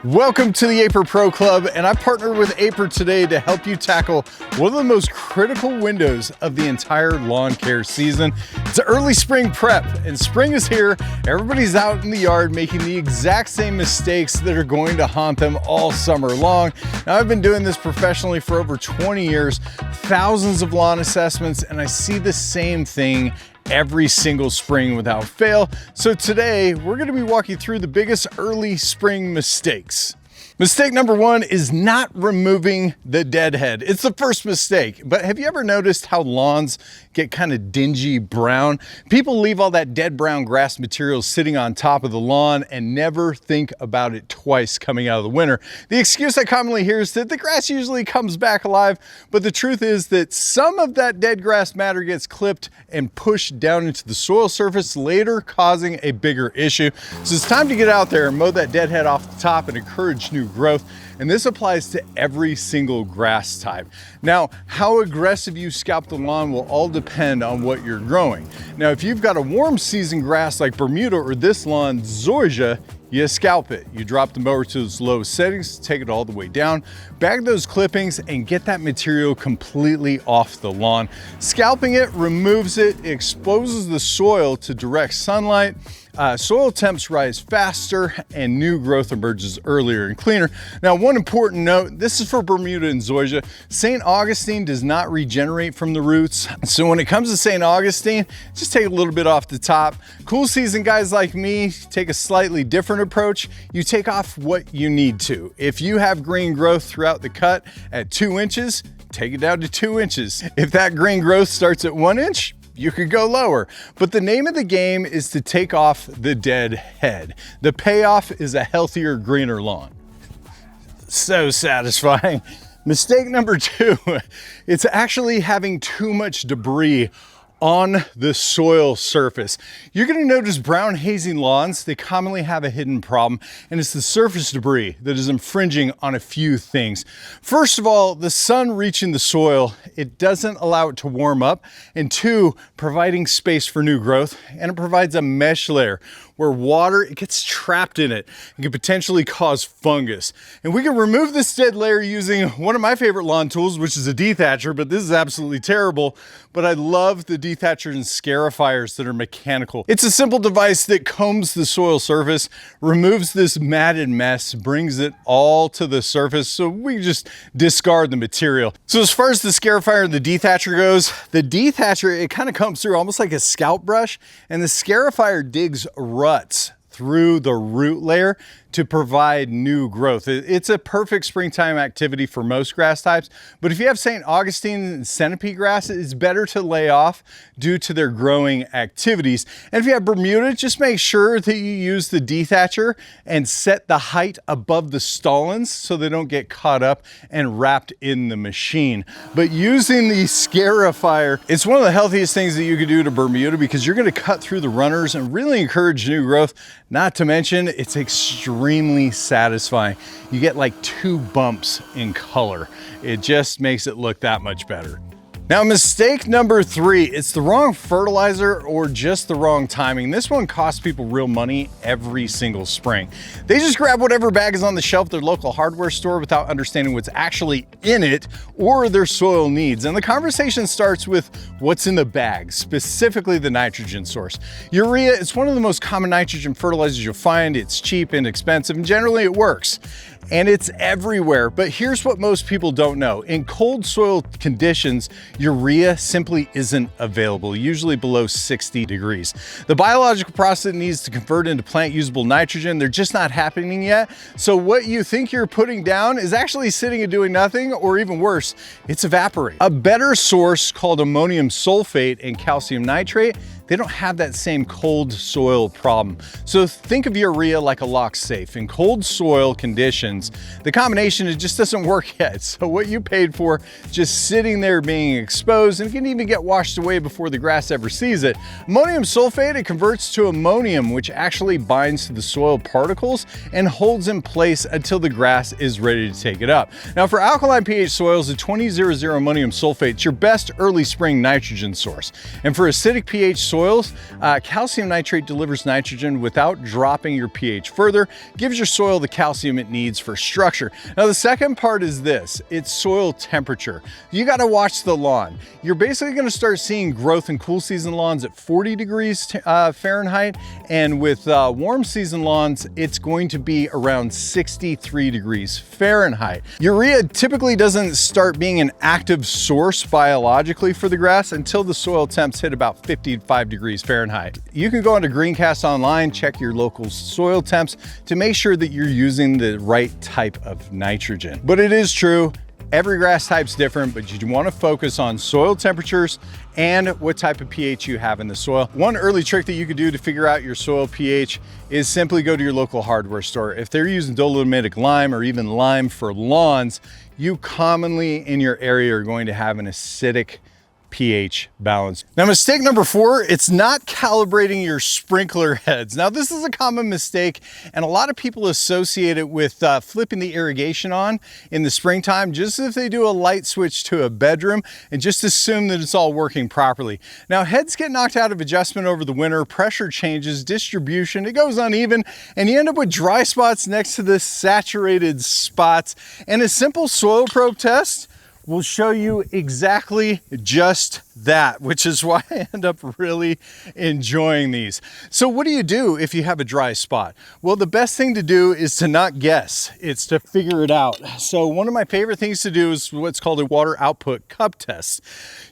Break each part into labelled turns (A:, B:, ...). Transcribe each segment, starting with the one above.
A: Welcome to the Aiper Pro Club, and I partnered with Aiper today to help you tackle one of the most critical windows of the entire lawn care season. It's early spring prep, and spring is here. Everybody's out in the yard making the exact same mistakes that are going to haunt them all summer long. Now, I've been doing this professionally for over 20 years, thousands of lawn assessments, and I see the same thing every single spring without fail. So today we're going to be walking through the biggest early spring mistakes. Mistake number one is not removing the deadhead. It's the first mistake, but have you ever noticed how lawns get kind of dingy brown? People leave all that dead brown grass material sitting on top of the lawn and never think about it twice coming out of the winter. The excuse I commonly hear is that the grass usually comes back alive, but the truth is that some of that dead grass matter gets clipped and pushed down into the soil surface, later causing a bigger issue. So it's time to get out there and mow that deadhead off the top and encourage new growth. And this applies to every single grass type. Now, how aggressive you scalp the lawn will all depend on what you're growing. Now, if you've got a warm season grass like Bermuda or this lawn, Zoysia, you scalp it. You drop the mower to its lowest settings, take it all the way down, bag those clippings, and get that material completely off the lawn. Scalping it removes it, exposes the soil to direct sunlight. Soil temps rise faster and new growth emerges earlier and cleaner. Now, one important note, this is for Bermuda and Zoysia. St. Augustine does not regenerate from the roots. So when it comes to St. Augustine, just take a little bit off the top. Cool season guys like me take a slightly different approach. You take off what you need to. If you have green growth throughout the cut at 2 inches, take it down to 2 inches. If that green growth starts at 1 inch, you could go lower, but the name of the game is to take off the dead head. The payoff is a healthier, greener lawn. So satisfying. Mistake number two, it's actually having too much debris on the soil surface. You're going to notice brown hazing lawns, they commonly have a hidden problem, and it's the surface debris that is infringing on a few things. First of all, the sun reaching the soil, it doesn't allow it to warm up, and two, providing space for new growth, and it provides a mesh layer where water, it gets trapped in it and can potentially cause fungus. And we can remove this dead layer using one of my favorite lawn tools, which is a dethatcher, but this is absolutely terrible. But I love the dethatchers and scarifiers that are mechanical. It's a simple device that combs the soil surface, removes this matted mess, brings it all to the surface so we can just discard the material. So as far as the scarifier and the dethatcher goes, the dethatcher, it kind of comes through almost like a scalp brush, and the scarifier digs ruts through the root layer to provide new growth. It's a perfect springtime activity for most grass types, but if you have St. Augustine and centipede grass, it's better to lay off due to their growing activities. And if you have Bermuda, just make sure that you use the dethatcher and set the height above the stolons so they don't get caught up and wrapped in the machine. But using the scarifier, it's one of the healthiest things that you could do to Bermuda because you're gonna cut through the runners and really encourage new growth. Not to mention, it's extremely satisfying. You get like 2 bumps in color. It just makes it look that much better. Now, mistake number 3, it's the wrong fertilizer or just the wrong timing. This one costs people real money every single spring. They just grab whatever bag is on the shelf at their local hardware store without understanding what's actually in it or their soil needs. And the conversation starts with what's in the bag, specifically the nitrogen source. Urea is one of the most common nitrogen fertilizers you'll find. It's cheap, inexpensive, and generally it works. And it's everywhere, but here's what most people don't know. In cold soil conditions, urea simply isn't available, usually below 60 degrees. The biological process needs to convert into plant usable nitrogen. They're just not happening yet. So what you think you're putting down is actually sitting and doing nothing, or even worse, it's evaporating. A better source called ammonium sulfate and calcium nitrate, they don't have that same cold soil problem. So think of urea like a lock safe. In cold soil conditions, the combination, it just doesn't work yet. So what you paid for just sitting there being exposed, and it can even get washed away before the grass ever sees it. Ammonium sulfate, it converts to ammonium, which actually binds to the soil particles and holds in place until the grass is ready to take it up. Now for alkaline pH soils, the 2000 ammonium sulfate is your best early spring nitrogen source. And for acidic pH soils, soils, calcium nitrate delivers nitrogen without dropping your pH further, gives your soil the calcium it needs for structure. Now, the second part is this, it's soil temperature. You gotta watch the lawn. You're basically gonna start seeing growth in cool season lawns at 40 degrees Fahrenheit, and with warm season lawns, it's going to be around 63 degrees Fahrenheit. Urea typically doesn't start being an active source biologically for the grass until the soil temps hit about 55 degrees Fahrenheit. You can go onto Greencast online, check your local soil temps to make sure that you're using the right type of nitrogen. But it is true, every grass type's different, but you want to focus on soil temperatures and what type of pH you have in the soil. One early trick that you could do to figure out your soil pH is simply go to your local hardware store. If they're using dolomitic lime or even lime for lawns, you commonly in your area are going to have an acidic pH balance. Now, mistake number 4, it's not calibrating your sprinkler heads. Now, this is a common mistake, and a lot of people associate it with flipping the irrigation on in the springtime, just as if they do a light switch to a bedroom and just assume that it's all working properly. Now, heads get knocked out of adjustment over the winter, pressure changes, distribution, it goes uneven, and you end up with dry spots next to the saturated spots. And a simple soil probe test will show you exactly just that, which is why I end up really enjoying these. So what do you do if you have a dry spot? Well, the best thing to do is to not guess, it's to figure it out. So one of my favorite things to do is what's called a water output cup test.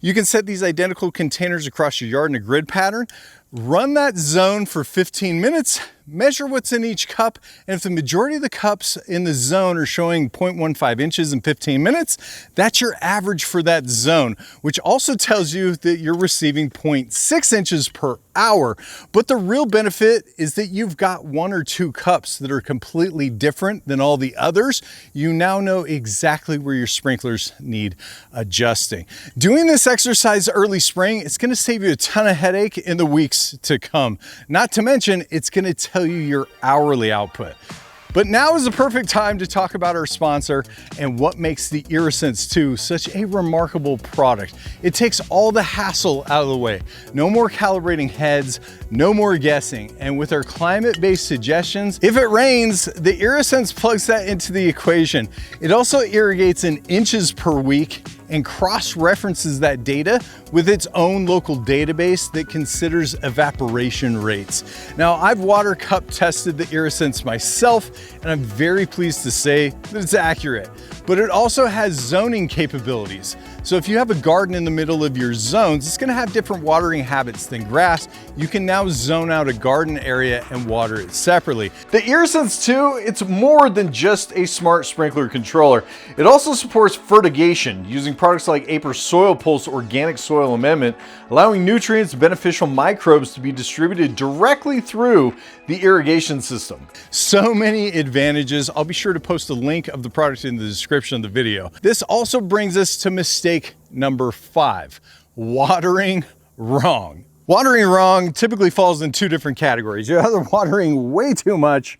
A: You can set these identical containers across your yard in a grid pattern, run that zone for 15 minutes, measure what's in each cup, and if the majority of the cups in the zone are showing 0.15 inches in 15 minutes, that's your average for that zone, which also tells you that you're receiving 0.6 inches per hour. But the real benefit is that you've got 1 or 2 cups that are completely different than all the others. You now know exactly where your sprinklers need adjusting. Doing this exercise early spring, it's gonna save you a ton of headache in the weeks to come. Not to mention, it's gonna tell you your hourly output. But now is the perfect time to talk about our sponsor and what makes the IrriSense 2 such a remarkable product. It takes all the hassle out of the way. No more calibrating heads, no more guessing. And with our climate-based suggestions, if it rains, the IrriSense plugs that into the equation. It also irrigates in inches per week and cross-references that data with its own local database that considers evaporation rates. Now, I've water cup tested the IrriSense myself, and I'm very pleased to say that it's accurate. But it also has zoning capabilities. So if you have a garden in the middle of your zones, it's gonna have different watering habits than grass. You can now zone out a garden area and water it separately. The IrriSense 2, it's more than just a smart sprinkler controller. It also supports fertigation using products like Aiper Soil Pulse Organic Soil Amendment, allowing nutrients and beneficial microbes to be distributed directly through the irrigation system. So many advantages. I'll be sure to post a link of the product in the description of the video. This also brings us to mistake number 5, watering wrong. Watering wrong typically falls in 2 different categories. You're either watering way too much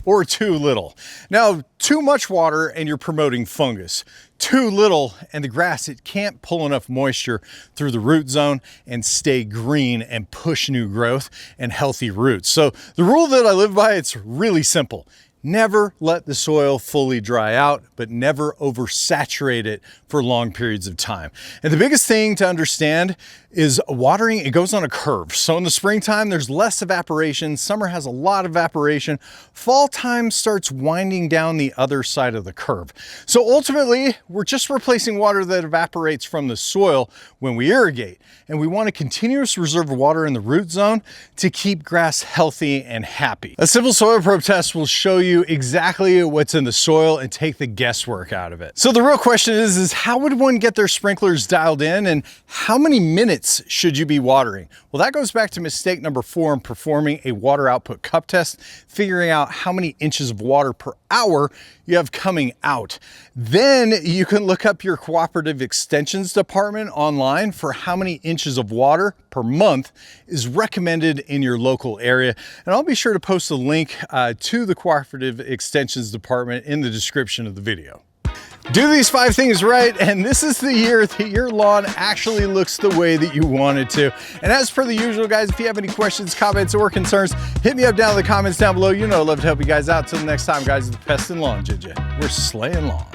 A: or too little. Now, too much water and you're promoting fungus. Too little and the grass, it can't pull enough moisture through the root zone and stay green and push new growth and healthy roots. So the rule that I live by, it's really simple. Never let the soil fully dry out, but never oversaturate it for long periods of time. And the biggest thing to understand is watering, it goes on a curve. So in the springtime, there's less evaporation. Summer has a lot of evaporation. Fall time starts winding down the other side of the curve. So ultimately, we're just replacing water that evaporates from the soil when we irrigate. And we want a continuous reserve of water in the root zone to keep grass healthy and happy. A simple soil probe test will show you exactly what's in the soil and take the guesswork out of it. So the real question is how would one get their sprinklers dialed in, and how many minutes should you be watering? Well, that goes back to mistake number 4 in performing a water output cup test, figuring out how many inches of water per hour you have coming out. Then you can look up your cooperative extensions department online for how many inches of water per month is recommended in your local area. And I'll be sure to post a link to the cooperative extensions department in the description of the video. Do these 5 things right, and this is the year that your lawn actually looks the way that you want it to. And as per the usual, guys, if you have any questions, comments, or concerns, hit me up down in the comments down below. You know I'd love to help you guys out. Till next time, guys, it's the Pest and Lawn Ginja. We're slaying lawn.